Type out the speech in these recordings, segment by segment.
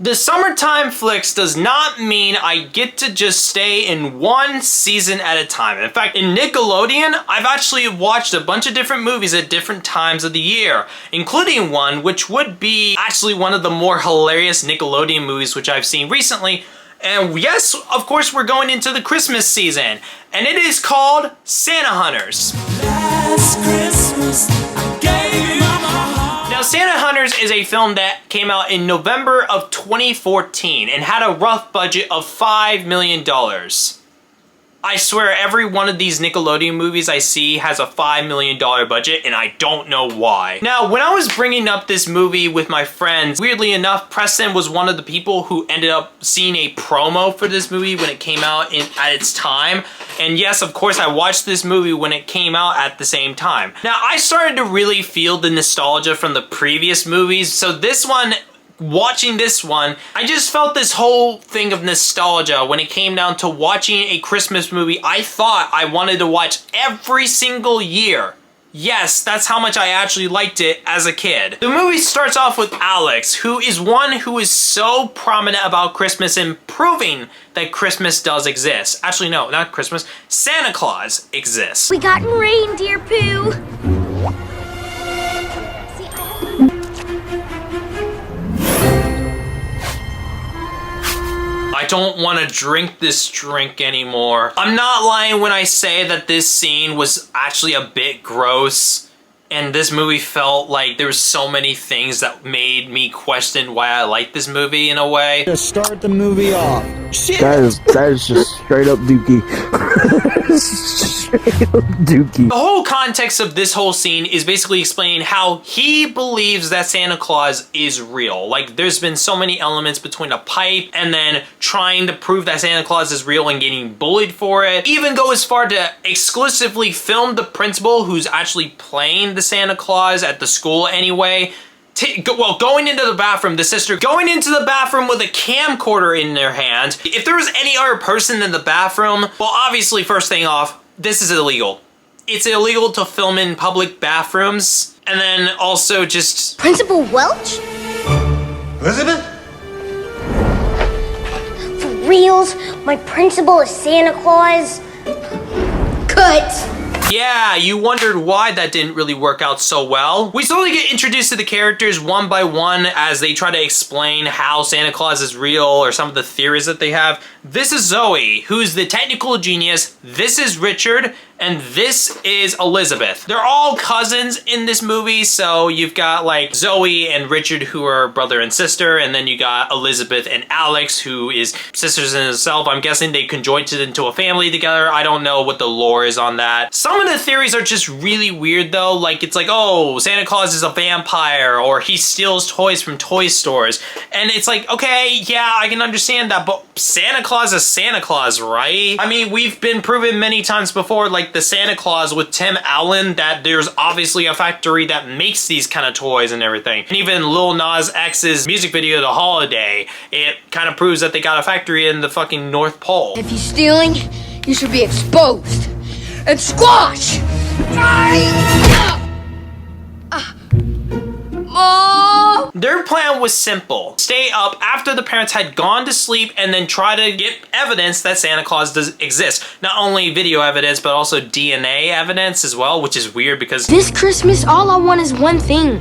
The summertime flicks does not mean I get to just stay in one season at a time. In fact, in Nickelodeon, I've actually watched a bunch of different movies at different times of the year, including one which would be actually one of the more hilarious Nickelodeon movies which I've seen recently. And yes, of course, we're going into the Christmas season, and it is called Santa Hunters. Last Christmas, I gave you my heart. Now, Santa Hunters is a film that came out in November of 2014 and had a rough budget of $5 million. I swear every one of these Nickelodeon movies I see has a $5 million budget, and I don't know why. Now, when I was bringing up this movie with my friends, weirdly enough, Preston was one of the people who ended up seeing a promo for this movie when it came out at its time. And yes, of course, I watched this movie when it came out at the same time. Now, I started to really feel the nostalgia from the previous movies, so this one, watching this one, I just felt this whole thing of nostalgia when it came down to watching a Christmas movie I thought I wanted to watch every single year. Yes, that's how much I actually liked it as a kid. The movie starts off with Alex, who is one who is so prominent about Christmas and proving that Christmas does exist. Actually, no, not Christmas. Santa Claus exists. We got reindeer poo. I don't want to drink this drink anymore. I'm not lying when I say that this scene was actually a bit gross, and this movie felt like there were so many things that made me question why I like this movie in a way. To start the movie off. Shit. That is just straight up dookie. Straight up dookie. The whole context of this whole scene is basically explaining how he believes that Santa Claus is real. Like, there's been so many elements between a pipe and then trying to prove that Santa Claus is real and getting bullied for it. Even go as far to exclusively film the principal who's actually playing the Santa Claus at the school anyway. Going into the bathroom, the sister going into the bathroom with a camcorder in their hand. If there was any other person in the bathroom, well, obviously, first thing off, this is illegal. It's illegal to film in public bathrooms, and then also just... Principal Welch? Elizabeth? For reals? My principal is Santa Claus? Cut! Yeah, you wondered why that didn't really work out so well. We slowly get introduced to the characters one by one as they try to explain how Santa Claus is real or some of the theories that they have. This is Zoe, who's the technical genius. This is Richard, and this is Elizabeth. They're all cousins in this movie, so you've got like Zoe and Richard who are brother and sister, and then you got Elizabeth and Alex who is sisters in itself. I'm guessing they conjoined into a family together. I don't know what the lore is on that. Some of the theories are just really weird though, like it's like, oh, Santa Claus is a vampire, or he steals toys from toy stores, and it's like, okay, yeah, I can understand that, but Santa Claus is Santa Claus, right? I mean, we've been proven many times before, like the Santa Claus with Tim Allen, that there's obviously a factory that makes these kind of toys and everything. And even Lil Nas X's music video, The Holiday, it kind of proves that they got a factory in the fucking North Pole. If you're stealing, you should be exposed and squashed! Mom! Their plan was simple. Stay up after the parents had gone to sleep and then try to get evidence that Santa Claus does exist. Not only video evidence, but also DNA evidence as well, which is weird because... This Christmas, all I want is one thing.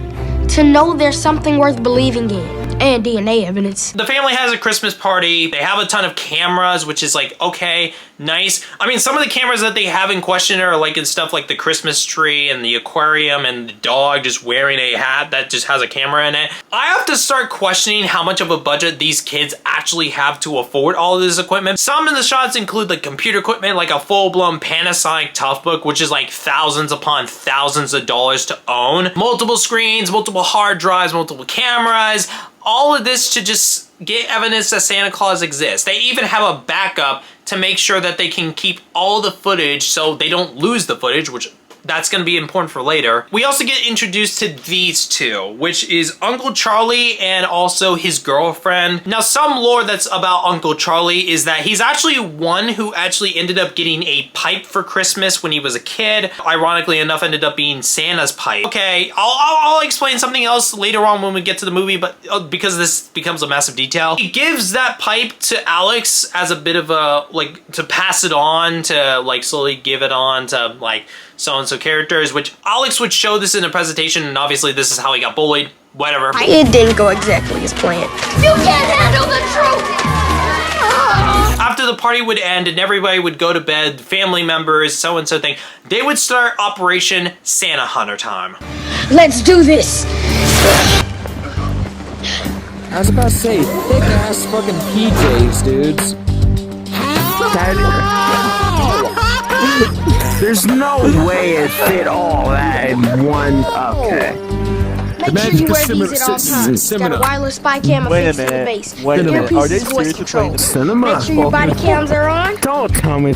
To know there's something worth believing in. And DNA evidence. The family has a Christmas party. They have a ton of cameras, which is like, okay, nice. I mean, some of the cameras that they have in question are like in stuff like the Christmas tree and the aquarium and the dog just wearing a hat that just has a camera in it. I have to start questioning how much of a budget these kids actually have to afford all of this equipment. Some of the shots include like computer equipment, like a full-blown Panasonic Toughbook, which is like thousands upon thousands of dollars to own. Multiple screens, multiple hard drives, multiple cameras, all of this to just get evidence that Santa Claus exists. They even have a backup to make sure that they can keep all the footage so they don't lose the footage, which that's going to be important for later. We also get introduced to these two, which is Uncle Charlie and also his girlfriend. Now, some lore that's about Uncle Charlie is that he's actually one who actually ended up getting a pipe for Christmas when he was a kid. Ironically enough, ended up being Santa's pipe. Okay, I'll explain something else later on when we get to the movie, but because this becomes a massive detail. He gives that pipe to Alex as a bit of a, like, to pass it on, to, like, slowly give it on to, like, so-and-so characters, which Alex would show this in a presentation, and obviously this is how he got bullied. Whatever. It didn't go exactly as planned. You can't handle the truth! After the party would end and everybody would go to bed, family members, so-and-so thing, they would start Operation Santa Hunter time. Let's do this! I was about to say, thick ass fucking PJs, dudes. There's no way it fit all that in one. Okay. Make sure you wear these at all times. Got a wireless spy cam affixed to the base. Wait a minute. Earpiece Are they is voice seriously control. playing Cinema. Make sure your body cams are on. Don't tell me.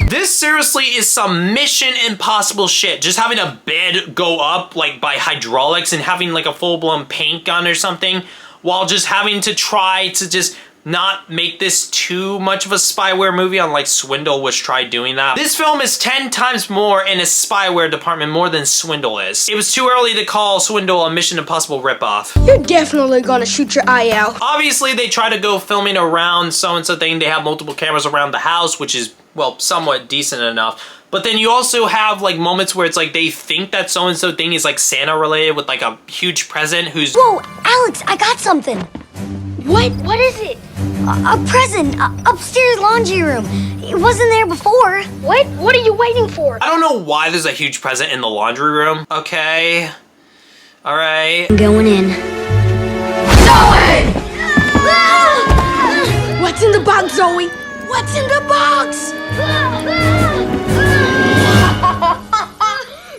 This seriously is some Mission Impossible shit. Just having a bed go up like by hydraulics and having like a full-blown paint gun or something, while just having to try to just not make this too much of a spyware movie, unlike Swindle, which tried doing that. This film is 10 times more in a spyware department more than Swindle is. It was too early to call Swindle a Mission Impossible ripoff. You're definitely gonna shoot your eye out. Obviously, they try to go filming around so-and-so thing. They have multiple cameras around the house, which is, well, somewhat decent enough. But then you also have like moments where it's like they think that so-and-so thing is like Santa related with like a huge present who's— Whoa, Alex, I got something. What? What is it? A present. Upstairs laundry room. It wasn't there before. What? What are you waiting for? I don't know why there's a huge present in the laundry room. Okay. Alright. I'm going in. What's in the box, Zoe? What's in the box?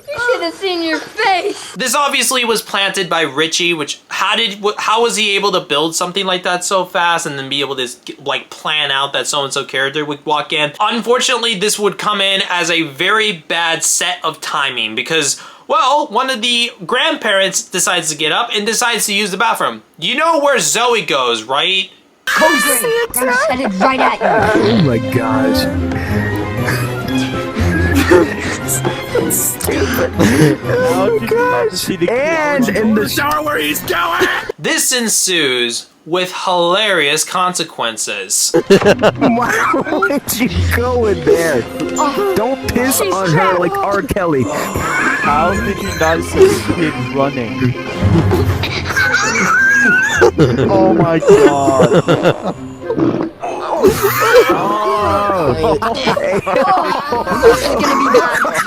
You should have seen your face! This obviously was planted by Richie, which how was he able to build something like that so fast and then be able to like plan out that so-and-so character would walk in? Unfortunately, this would come in as a very bad set of timing because, well, one of the grandparents decides to get up and decides to use the bathroom. You know where Zoe goes, right? I'm headed right at you. Oh my gosh. Stupid. Oh gosh. And in the shower where he's going. This ensues with hilarious consequences. Why would you go in there? Don't piss on her like R. Kelly. How did you not see the kid running? Oh my god.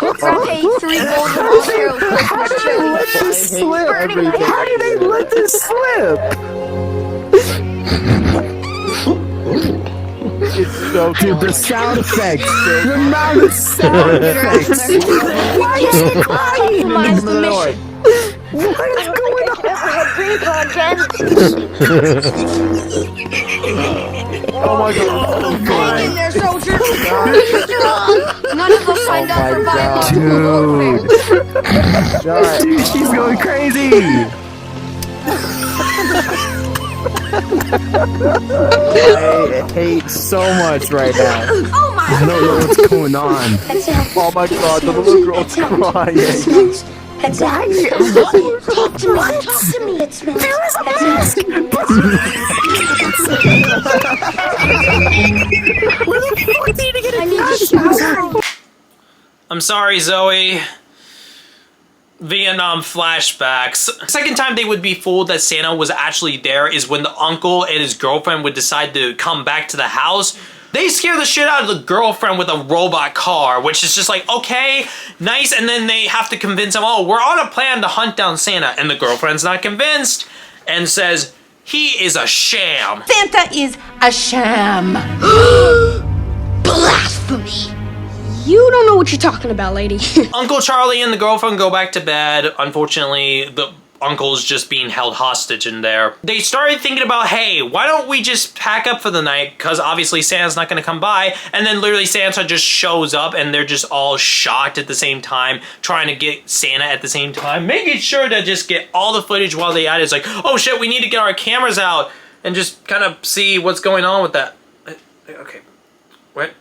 Okay, 3 golden Oscar Christmas cherries. How did they let this slip? It's so Dude, the sound effects. The amount of sound effects. Why is he crying? Compromise the mission. What is going on? Oh my god. Hang in there, soldier. None of us signed up for God. biological warfare. Dude, she's going crazy. I hate so much right now. I don't know what's going on. Oh my god, the little girl's crying. Talk to me. It smells. There is a mask. I need to shower. I'm sorry, Zoe. Vietnam flashbacks. Second time they would be fooled that Santa was actually there is when the uncle and his girlfriend would decide to come back to the house. They scare the shit out of the girlfriend with a robot car, which is just like, okay, nice, and then they have to convince him, oh, we're on a plan to hunt down Santa, and the girlfriend's not convinced, and says, he is a sham. Santa is a sham. Blasphemy. You don't know what you're talking about, lady. Uncle Charlie and the girlfriend go back to bed. Unfortunately, the uncle's just being held hostage in there. They started thinking about, hey, why don't we just pack up for the night? Because obviously Santa's not going to come by. And then literally Santa just shows up and they're just all shocked at the same time, trying to get Santa at the same time, making sure to just get all the footage while they at it. It's like, oh shit, we need to get our cameras out and just kind of see what's going on with that. Okay, what?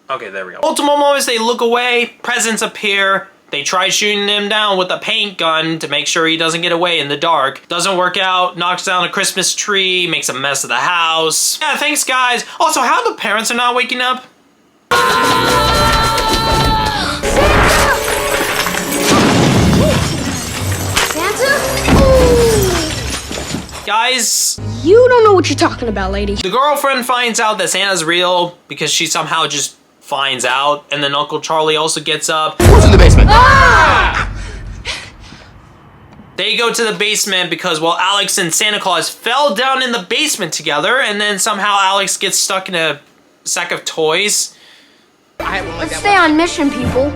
Okay, there we go. Multiple moments, they look away, presents appear. They try shooting him down with a paint gun to make sure he doesn't get away in the dark. Doesn't work out, knocks down a Christmas tree, makes a mess of the house. Yeah, thanks guys. Also, how the parents are not waking up? Santa? Guys, You don't know what you're talking about, lady. the girlfriend finds out that Santa's real because she somehow just finds out, and then Uncle Charlie also gets up. Who's in the basement? They go to the basement because, well, Alex and Santa Claus fell down in the basement together, and then somehow Alex gets stuck in a sack of toys. Let's stay on mission, people.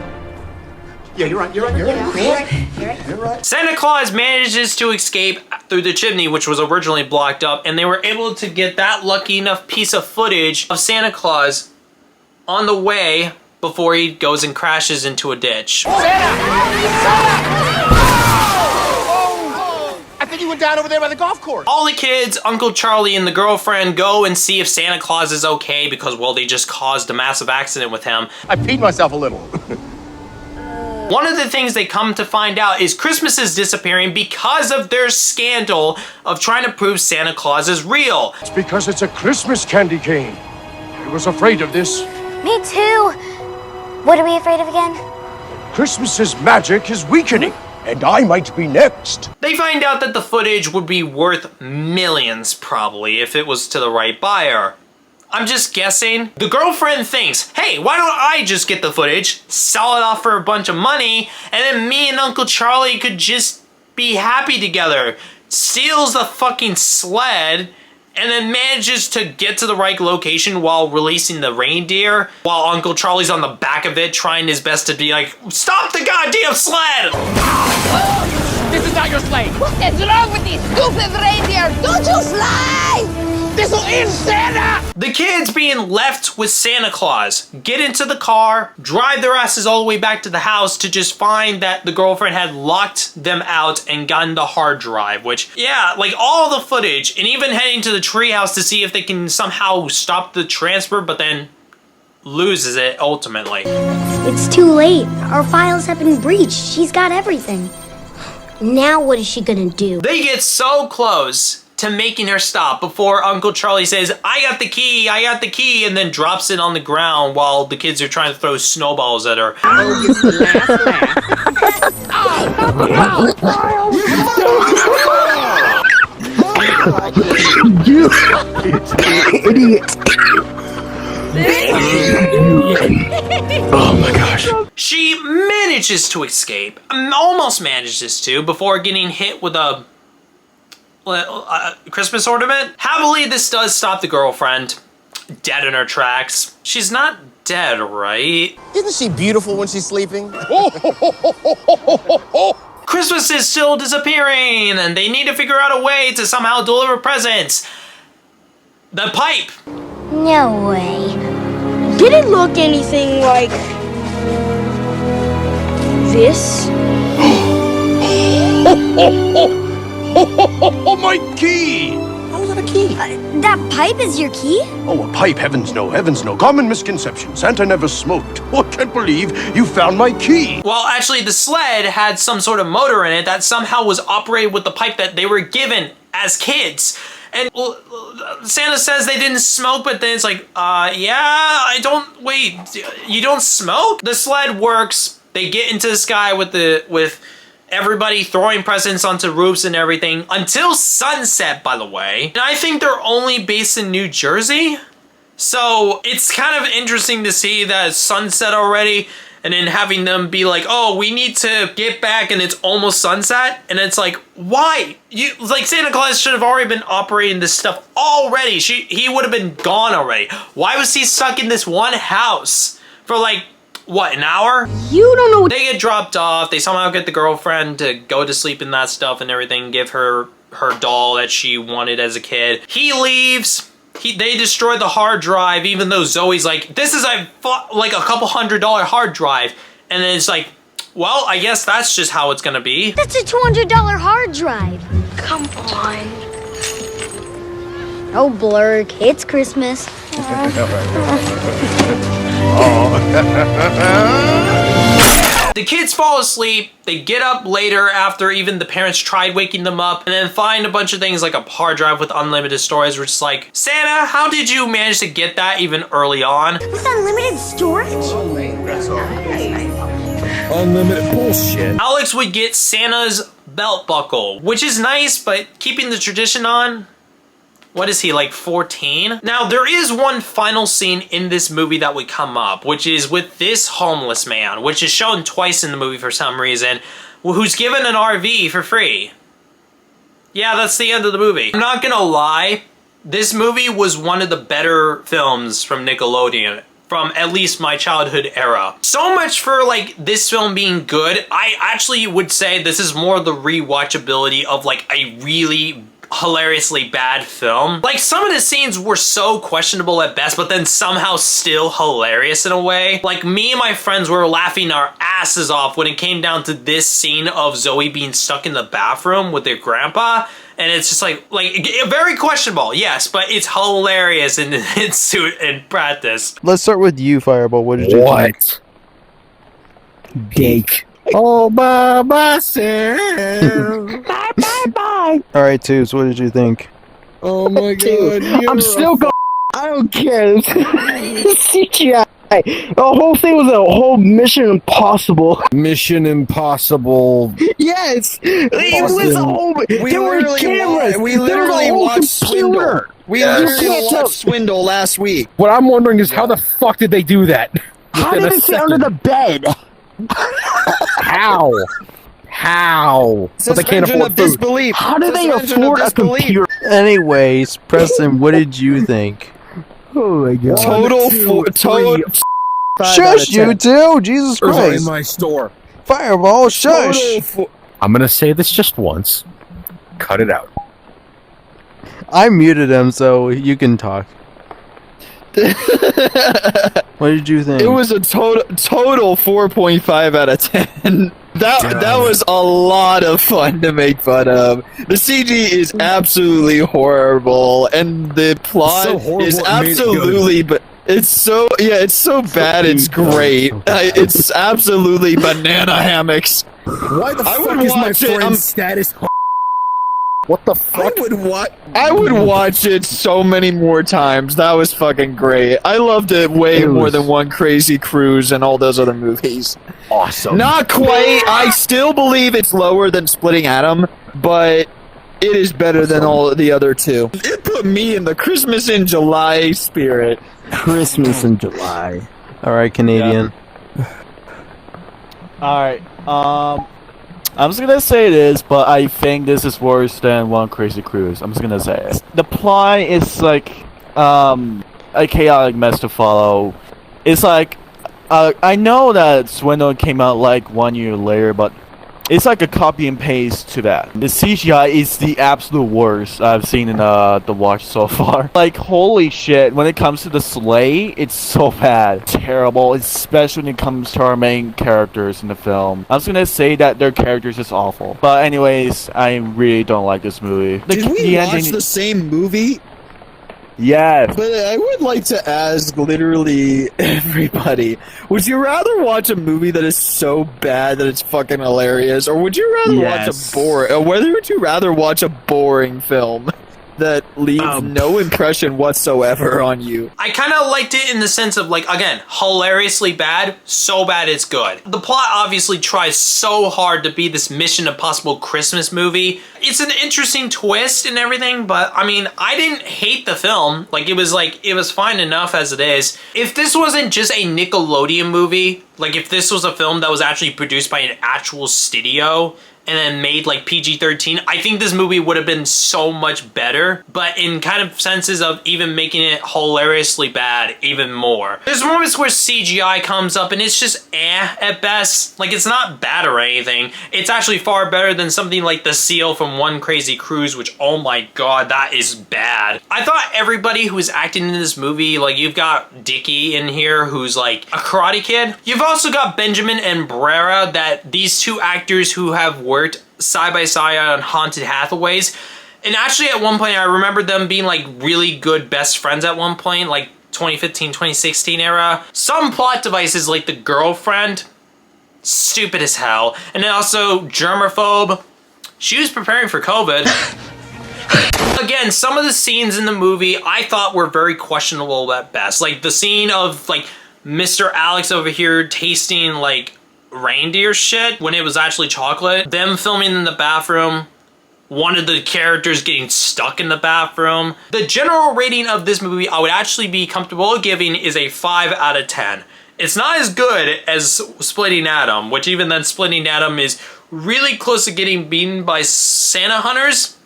Yeah, you're right. You're right. Santa Claus manages to escape through the chimney, which was originally blocked up, and they were able to get that lucky enough piece of footage of Santa Claus on the way before he goes and crashes into a ditch. I think he went down over there by the golf course. All the kids, Uncle Charlie and the girlfriend go and see if Santa Claus is okay because, well, they just caused a massive accident with him. I peed myself a little. One of the things they come to find out is Christmas is disappearing because of their scandal of trying to prove Santa Claus is real. It's because it's a Christmas candy cane. I was afraid of this. Me too. What are we afraid of again? Christmas's magic is weakening, and I might be next. They find out that the footage would be worth millions, probably, if it was to the right buyer. I'm just guessing. The girlfriend thinks, hey, why don't I just get the footage, sell it off for a bunch of money, and then me and Uncle Charlie could just be happy together. Steals the fucking sled, and then manages to get to the right location while releasing the reindeer, while Uncle Charlie's on the back of it trying his best to be like, stop the goddamn sled! This is not your sleigh. What is wrong with these stupid reindeer? Don't you fly! This will end Santa! The kids being left with Santa Claus get into the car, drive their asses all the way back to the house to just find that the girlfriend had locked them out and gotten the hard drive, which, yeah, like all the footage, and even heading to the treehouse to see if they can somehow stop the transfer, but then loses it ultimately. It's too late. Our files have been breached. She's got everything. Now what is she gonna do? They get so close to making her stop before Uncle Charlie says, I got the key, and then drops it on the ground while the kids are trying to throw snowballs at her. Oh, gets the last laugh. You idiot. Oh my gosh. She manages to escape, almost manages to, before getting hit with a Christmas ornament. Happily, this does stop the girlfriend, dead in her tracks. She's not dead, right? Isn't she beautiful when she's sleeping? Christmas is still disappearing, and they need to figure out a way to somehow deliver presents. The pipe. No way. Did it look anything like this? Oh, my key! How is that a key? That pipe is your key? Oh, a pipe, heavens no. Common misconception. Santa never smoked. Oh, I can't believe you found my key. Well, actually, the sled had some sort of motor in it that somehow was operated with the pipe that they were given as kids. And well, Santa says they didn't smoke, but then it's like, wait, you don't smoke? The sled works. They get into the sky with everybody throwing presents onto roofs and everything until sunset, by the way. And I think they're only based in New Jersey. So it's kind of interesting to see that it's sunset already and then having them be like, oh, we need to get back and it's almost sunset. And it's like, why? Like Santa Claus should have already been operating this stuff already. He would have been gone already. Why was he stuck in this one house for like, what, an hour? You don't know what. They get dropped off. They somehow get the girlfriend to go to sleep in that stuff and everything, give her doll that she wanted as a kid. He leaves. They destroy the hard drive, even though Zoe's like, this is like a couple $100 hard drive. And then it's like, well, I guess that's just how it's gonna be. That's a $200 hard drive. Come on. Oh, Blurk, it's Christmas. The kids fall asleep. They get up later after even the parents tried waking them up, and then find a bunch of things like a hard drive with unlimited storage, which is like, Santa, how did you manage to get that even early on? With unlimited storage? Unlimited bullshit. Alex would get Santa's belt buckle, which is nice, but keeping the tradition on, what is he, like 14? Now, there is one final scene in this movie that would come up, which is with this homeless man, which is shown twice in the movie for some reason, who's given an RV for free. Yeah, that's the end of the movie. I'm not gonna lie, this movie was one of the better films from Nickelodeon, from at least my childhood era. So much for like this film being good. I actually would say this is more the rewatchability of like a really hilariously bad film. Like, some of the scenes were so questionable at best, but then somehow still hilarious in a way. Like, me and my friends were laughing our asses off when it came down to this scene of Zoe being stuck in the bathroom with their grandpa. And it's just like very questionable, yes, but it's hilarious in practice. Let's start with you, Fireball. What did you think? Dake. All by myself. Bye. All right, Tubes, what did you think? Oh my god. I'm still going. I don't care. CGI. The whole thing was a whole Mission Impossible. Mission Impossible. Yes, it was a whole. There were cameras. We There was a literally whole watched computer. Swindle. We You literally can't tell- watched Swindle last week. What I'm wondering is how the fuck did they do that? How Within did a it get under second. the bed? How? But they can't Suspension afford of food. disbelief. How did they Suspension of afford a disbelief. computer? Anyways, Preston, what did you think? Oh my god! Total. Shush, you two! Jesus In Christ! my store. Fireball, shush! I'm gonna say this just once. Cut it out. I muted him, so you can talk. What did you think? It was a total 4.5 out of 10. That was a lot of fun to make fun of. The CG is absolutely horrible, and the plot so horrible is it made it absolutely. But it's so bad. It's great. It's absolutely banana hammocks. Why the I fuck would is my watch it, friend's status? What the fuck? I would watch it so many more times. That was fucking great. I loved it way more than One Crazy Cruise and all those other movies. Awesome. Not quite. I still believe it's lower than Splitting Atom, but it is better than all the other two. It put me in the Christmas in July spirit. Christmas in July. All right, Canadian. Alright, I'm just gonna say this, but I think this is worse than One Crazy Cruise. I'm just gonna say it. The plot is like, a chaotic mess to follow. It's like, I know that Swindle came out like 1 year later, but it's like a copy and paste to that. The CGI is the absolute worst I've seen in the watch so far. Like, holy shit, when it comes to the sleigh, it's so bad. Terrible, especially when it comes to our main characters in the film. I'm just gonna say that their characters is awful. But anyways, I really don't like this movie. Did we watch the same movie? Yes. But I would like to ask literally everybody, would you rather watch a movie that is so bad that it's fucking hilarious, or would you rather watch whether would you rather watch a boring film that leaves no impression whatsoever on you? I kind of liked it in the sense of, like, again, hilariously bad, so bad it's good. The plot obviously tries so hard to be this Mission Impossible Christmas movie. It's an interesting twist and everything, but, I mean, I didn't hate the film. Like, it was fine enough as it is. If this wasn't just a Nickelodeon movie, like, if this was a film that was actually produced by an actual studio, and then made like PG-13, I think this movie would have been so much better, but in kind of senses of even making it hilariously bad even more. There's moments where CGI comes up and it's just at best. Like, it's not bad or anything. It's actually far better than something like the seal from One Crazy Cruise, which, oh my god, that is bad. I thought everybody who was acting in this movie, like, you've got Dickie in here who's like a Karate Kid. You've also got Benjamin and Barrera, that these two actors who have worked side by side on Haunted Hathaways. And actually at one point I remember them being like really good best friends at one point, like 2015, 2016 era. Some plot devices like the girlfriend, stupid as hell. And then also germaphobe. She was preparing for COVID. Again, some of the scenes in the movie I thought were very questionable at best. Like the scene of like Mr. Alex over here tasting like reindeer shit when it was actually chocolate. Them filming in the bathroom. One of the characters getting stuck in the bathroom. The general rating of this movie I would actually be comfortable giving is a 5 out of 10. It's not as good as Splitting Atom, which even then Splitting Atom is really close to getting beaten by Santa Hunters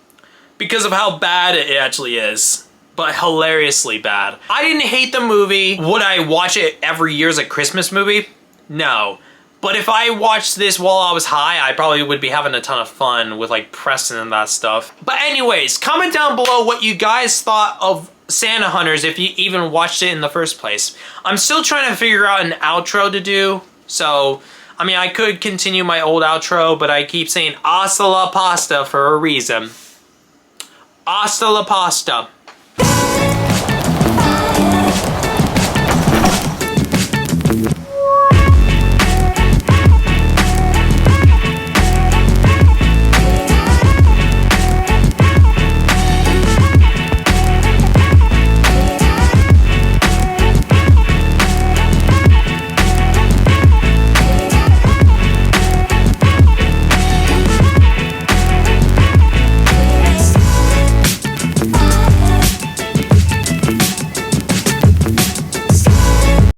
because of how bad it actually is. But hilariously bad. I didn't hate the movie. Would I watch it every year as a Christmas movie? No. But if I watched this while I was high, I probably would be having a ton of fun with like Preston and that stuff. But anyways, comment down below what you guys thought of Santa Hunters if you even watched it in the first place. I'm still trying to figure out an outro to do. So, I mean, I could continue my old outro, but I keep saying hasta la pasta for a reason. Hasta la pasta.